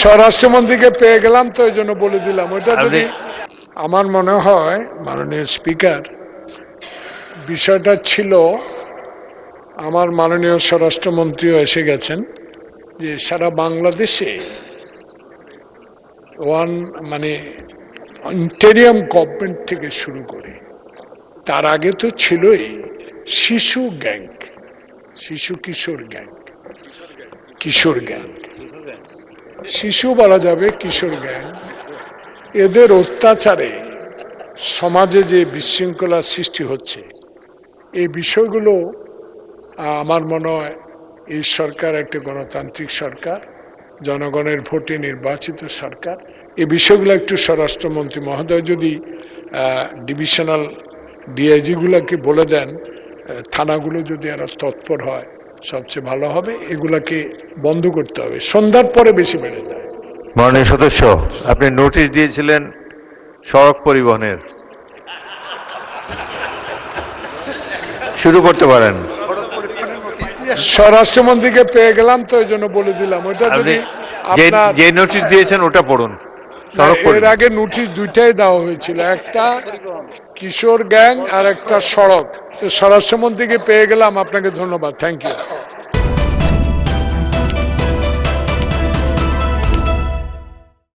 স্বরাষ্ট্রমন্ত্রীকে পেয়ে গেলাম তো এই জন্য বলে দিলাম। ওইটা যদি আমার মনে হয় মাননীয় স্পিকার, বিষয়টা ছিল আমার মাননীয় স্বরাষ্ট্রমন্ত্রীও এসে গেছেন যে সারা বাংলাদেশে ইন্টেরিয়াম গভর্নমেন্ট থেকে শুরু করে তার আগে তো ছিলই শিশু গ্যাং, শিশু কিশোর গ্যাং, কিশোর গ্যাং, শিশু বলা যাবে, কিশোর গ্যাং, এদের অত্যাচারে সমাজে যে বিশৃঙ্খলা সৃষ্টি হচ্ছে, এই বিষয়গুলো আমার মনে হয় এই সরকার একটা গণতান্ত্রিক সরকার, জনগণের ভোটে নির্বাচিত সরকার। এই বিষয়গুলো একটু স্বরাষ্ট্রমন্ত্রী মহোদয় যদি ডিভিশনাল ডিআইজিগুলোকে বলে দেন, থানাগুলো যদি আরো তৎপর হয় সবচেয়ে ভালো হবে। এগুলাকে বন্ধ করতে হবে, সন্ধ্যার পরে বেশি বেড়ে যায়। মাননীয় সদস্য, আপনি নোটিশ দিয়েছিলেন সড়ক পরিবহনের, শুরু করতে পারেন। স্বরাষ্ট্রমন্ত্রীকে পেয়ে গেলাম তো এই জন্য বলে দিলাম। ওইটা যদি যে নোটিশ দিয়েছেন ওটা পড়ুন। এর আগে নোটিশ দুইটাই দেওয়া হয়েছিল, একটা কিশোর গ্যাং আর একটা সড়ক। তো স্বরাষ্ট্রমন্ত্রীকে পেয়ে গেলাম, আপনাকে ধন্যবাদ, থ্যাংক ইউ।